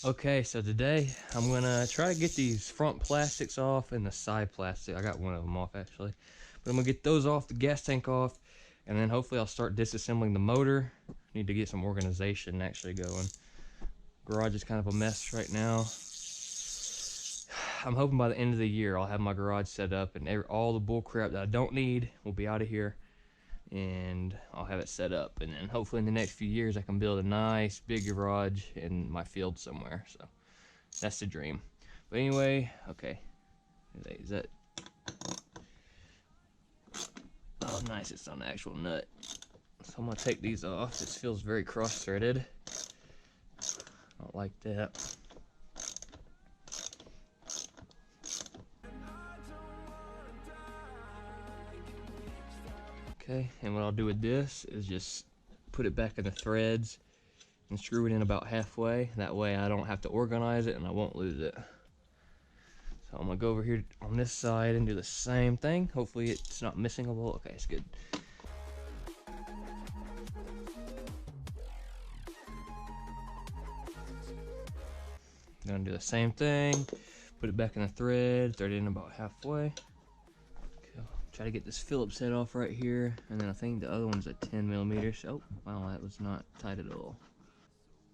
Okay, so today I'm gonna try to get these front plastics off and the side plastic. I got one of them off actually, but I'm gonna get those off, the gas tank off, and then hopefully I'll start disassembling the motor. Need to get some organization actually going. Garage is kind of a mess right now. I'm hoping by the end of the year I'll have my garage set up and all the bull crap that I don't need will be out of here, and I'll have it set up, and then hopefully in the next few years I can build a nice big garage in my field somewhere. So that's the dream. But anyway, okay, is that, oh nice, it's on the actual nut. So I'm gonna take these off. This feels very cross-threaded. I don't like that. Okay, and what I'll do with this is just put it back in the threads and screw it in about halfway. That way I don't have to organize it and I won't lose it. So I'm gonna go over here on this side and do the same thing. Hopefully it's not missing a bolt. Okay, it's good. I'm gonna do the same thing. Put it back in the thread, thread it in about halfway. Try to get this Phillips head off right here, and then I think the other one's a 10 millimeters. Oh, wow, that was not tight at all.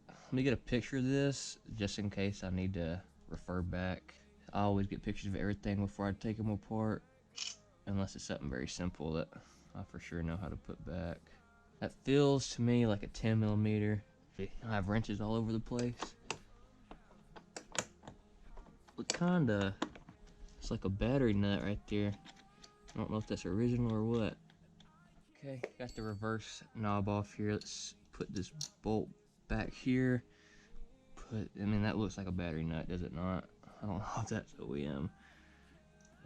Let me get a picture of this, just in case I need to refer back. I always get pictures of everything before I take them apart, unless it's something very simple that I for sure know how to put back. That feels to me like a 10 millimeter. I have wrenches all over the place. Look, kinda, it's like a battery nut right there. I don't know if that's original or what. Okay, got the reverse knob off here. Let's put this bolt back here. I mean, that looks like a battery nut, does it not? I don't know if that's OEM.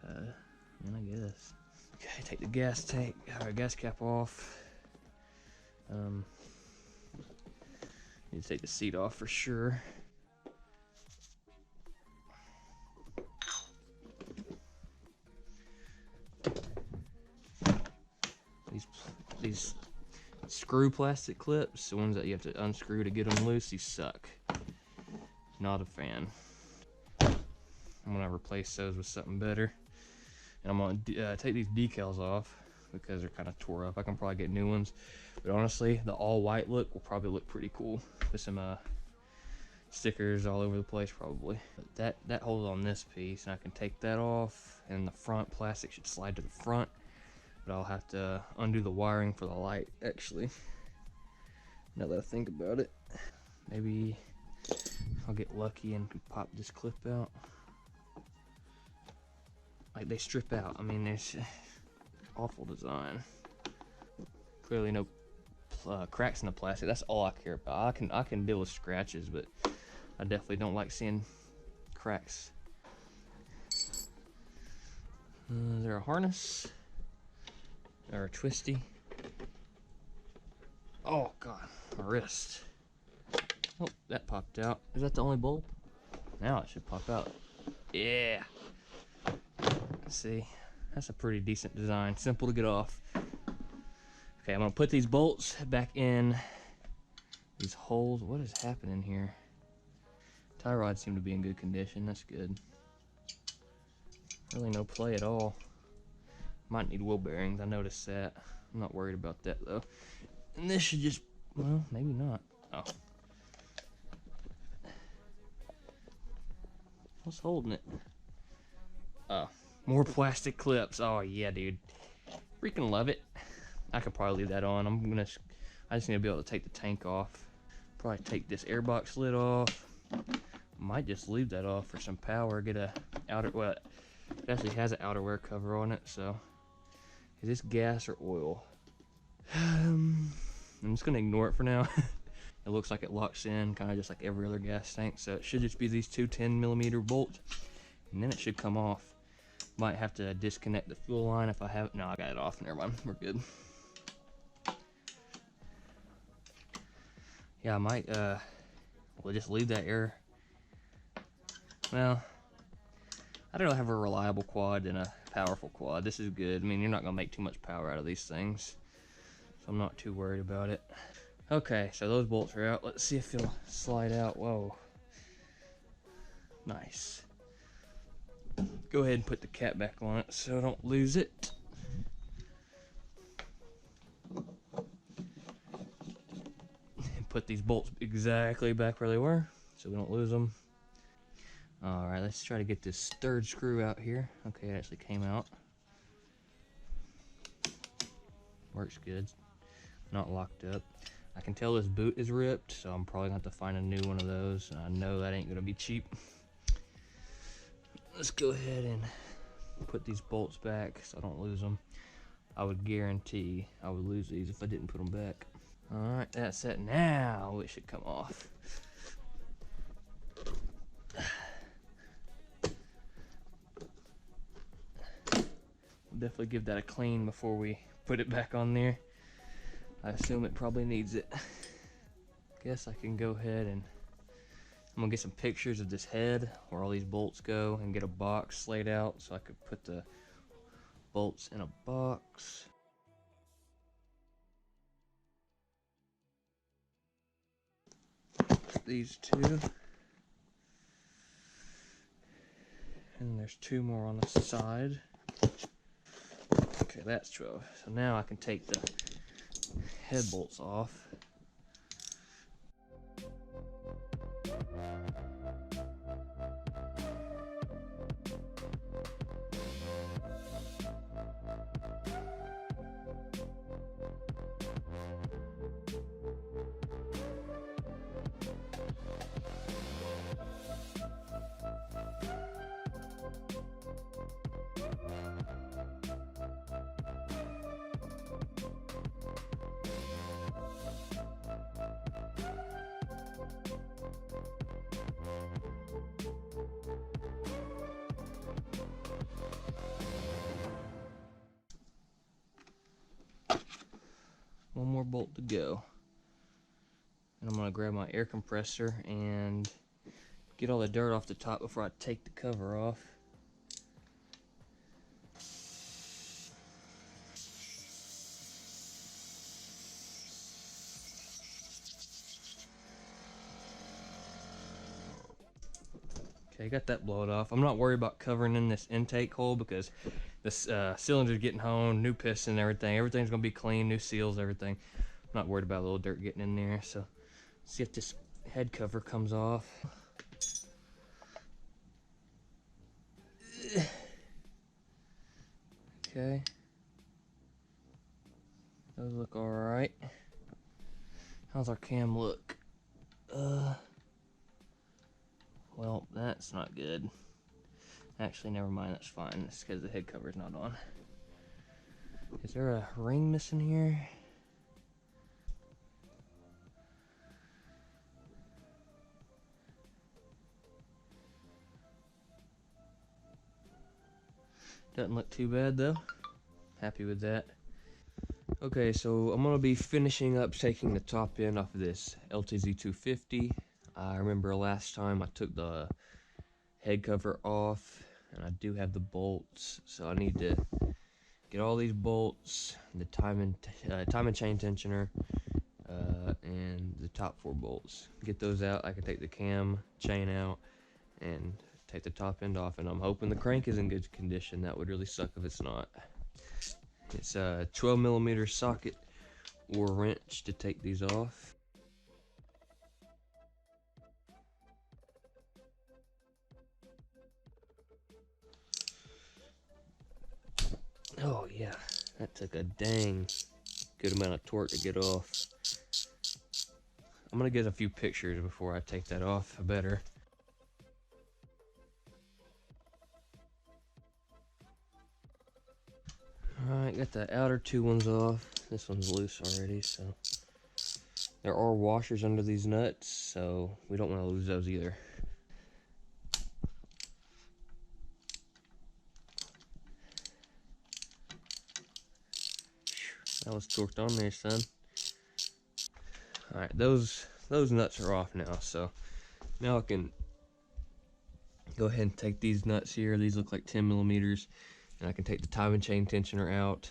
I guess. Okay, take the gas tank, or gas cap off. Need to take the seat off for sure. These screw plastic clips, the ones that you have to unscrew to get them loose, these suck. Not a fan. I'm gonna replace those with something better. And I'm gonna take these decals off because they're kind of tore up. I can probably get new ones. But honestly, the all white look will probably look pretty cool with some stickers all over the place probably. But that holds on this piece, and I can take that off, and the front plastic should slide to the front. But I'll have to undo the wiring for the light actually. Now that I think about it, maybe I'll get lucky and pop this clip out. Like, they strip out. I mean, there's awful design. Clearly no cracks in the plastic. That's all I care about. I can deal with scratches, but I definitely don't like seeing cracks. Is there a harness or a twisty? Oh god, my wrist. Oh, that popped out. Is that the only bolt? Now it should pop out. Yeah. See, that's a pretty decent design. Simple to get off. Okay, I'm gonna put these bolts back in these holes. What is happening here? Tie rods seem to be in good condition. That's good. Really no play at all. Might need wheel bearings. I noticed that. I'm not worried about that though. And this should just, well, maybe not. Oh. What's holding it? Oh, more plastic clips. Oh yeah, dude. Freaking love it. I could probably leave that on. I just need to be able to take the tank off. Probably take this airbox lid off. Might just leave that off for some power. Get a outer, well, it actually has an outerwear cover on it, so. Is this gas or oil? I'm just gonna ignore it for now. It looks like it locks in, kind of just like every other gas tank, so it should just be these two 10 millimeter bolts, and then it should come off. Might have to disconnect the fuel line if I have, no, I got it off, never mind, we're good. Yeah, I might, we'll just leave that air. Well, I'd rather have a reliable quad than a powerful quad. This is good. I mean, you're not gonna make too much power out of these things, so I'm not too worried about it. Okay, so those bolts are out. Let's see if it'll slide out. Whoa. Nice. Go ahead and put the cap back on it so I don't lose it. And put these bolts exactly back where they were so we don't lose them. Alright, let's try to get this third screw out here. Okay, it actually came out. Works good. Not locked up. I can tell this boot is ripped, so I'm probably going to have to find a new one of those. I know that ain't going to be cheap. Let's go ahead and put these bolts back so I don't lose them. I would guarantee I would lose these if I didn't put them back. Alright, that's set. Now it should come off. Definitely give that a clean before we put it back on there. I assume it probably needs it. Guess I can go ahead and I'm gonna get some pictures of this head where all these bolts go and get a box laid out so I could put the bolts in a box. These two. And there's two more on the side. Okay, that's 12. So now I can take the head bolts off. One more bolt to go. And I'm gonna grab my air compressor and get all the dirt off the top before I take the cover off. Okay, got that blowed off. I'm not worried about covering in this intake hole because this cylinder's getting honed, new piston, everything. Everything's gonna be clean, new seals, everything. I'm not worried about a little dirt getting in there. So, see if this head cover comes off. Okay. Those look alright. How's our cam look? Well, that's not good. Actually, never mind, that's fine. It's because the head cover's not on. Is there a ring missing here? Doesn't look too bad though. Happy with that. Okay, so I'm gonna be finishing up taking the top end off of this LTZ250. I remember last time I took the head cover off, and I do have the bolts, so I need to get all these bolts, the time and chain tensioner, and the top 4 bolts. Get those out. I can take the cam chain out and take the top end off, and I'm hoping the crank is in good condition. That would really suck if it's not. It's a 12mm socket or wrench to take these off. Oh yeah, that took a dang good amount of torque to get off. I'm gonna get a few pictures before I take that off better. Alright, got the outer 2 ones off. This one's loose already, so there are washers under these nuts, so we don't want to lose those either. That was torqued on there, son. Alright, those nuts are off now, so now I can go ahead and take these nuts here. These look like 10mm, and I can take the time and chain tensioner out.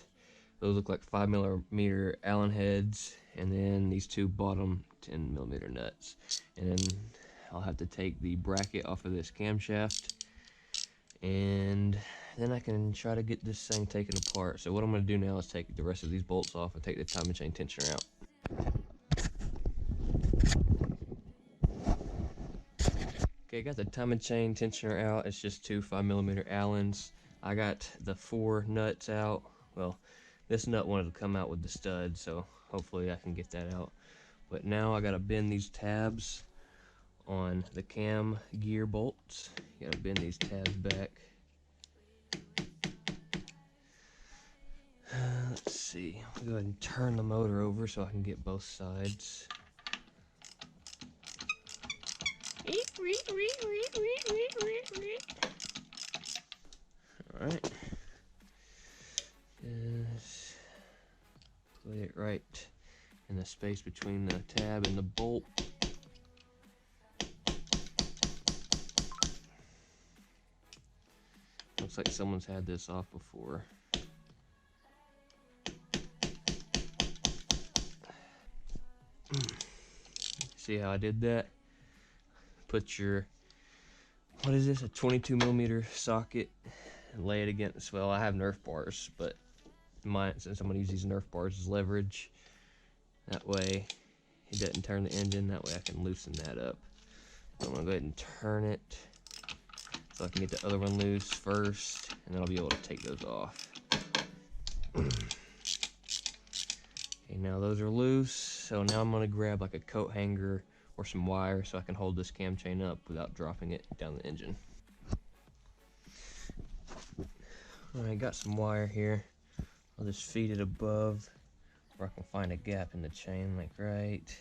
Those look like 5mm Allen heads, and then these 2 bottom 10mm nuts. And then I'll have to take the bracket off of this camshaft, and then I can try to get this thing taken apart. So what I'm going to do now is take the rest of these bolts off and take the timing chain tensioner out. Okay, got the timing chain tensioner out. It's just two 5mm Allens. I got the 4 nuts out. Well, this nut wanted to come out with the stud, so hopefully I can get that out. But now I gotta bend these tabs on the cam gear bolts. You gotta bend these tabs back. Let's see. I'll go ahead and turn the motor over so I can get both sides. Alright. Just put it right in the space between the tab and the bolt. Looks like someone's had this off before. See how I did that? Put your, what is this, a 22mm socket, and lay it against, well, I have Nerf bars, but mine, since I'm going to use these Nerf bars as leverage, that way it doesn't turn the engine, that way I can loosen that up. So I'm going to go ahead and turn it so I can get the other one loose first, and then I'll be able to take those off. Okay, now those are loose, so now I'm going to grab like a coat hanger or some wire so I can hold this cam chain up without dropping it down the engine. Alright, got some wire here. I'll just feed it above where I can find a gap in the chain, like right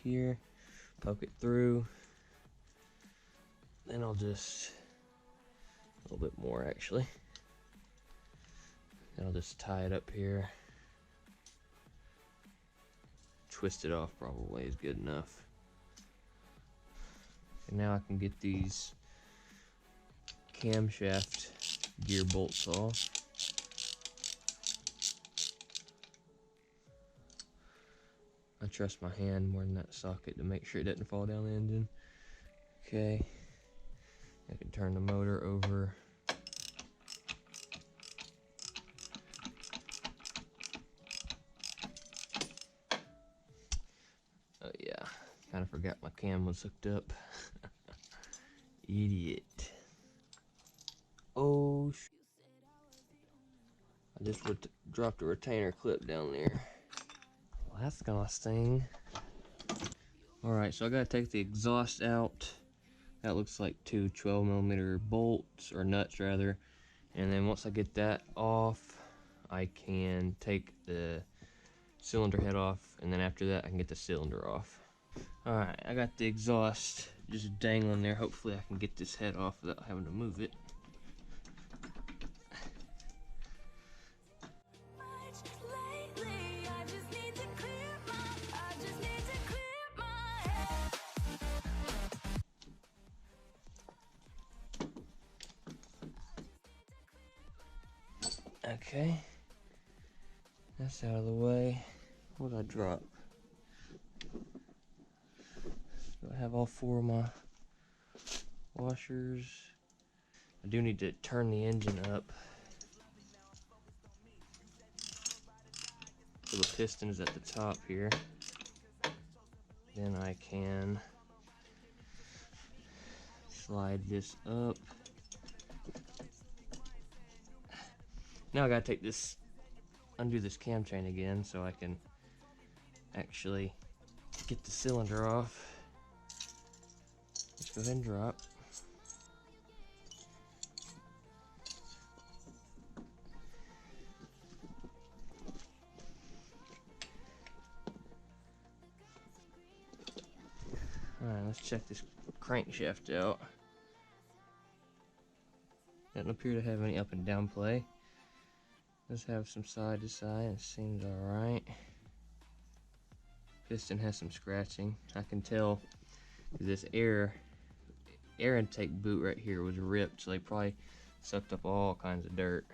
here. Poke it through. Then I'll just, a little bit more actually. Then I'll just tie it up here. Twist it off probably is good enough. And now I can get these camshaft gear bolts off. I trust my hand more than that socket to make sure it doesn't fall down the engine. Okay, I can turn the motor over. Oh yeah, kind of forgot my cam was hooked up. Idiot. Oh, I just dropped a retainer clip down there. Well, that's gonna sting. Alright, so I gotta take the exhaust out. That looks like two 12mm bolts, or nuts rather. And then once I get that off, I can take the cylinder head off, and then after that I can get the cylinder off. Alright, I got the exhaust just dangling there. Hopefully I can get this head off without having to move it. Okay, that's out of the way. What did I drop? Do I have all 4 of my washers? I do need to turn the engine up. So the piston is at the top here. Then I can slide this up. Now I gotta take this, undo this cam chain again so I can actually get the cylinder off. Let's go ahead and drop. Alright, let's check this crankshaft out. Doesn't appear to have any up and down play. Does have some side to side, it seems alright. Piston has some scratching. I can tell this air intake boot right here was ripped, so they probably sucked up all kinds of dirt.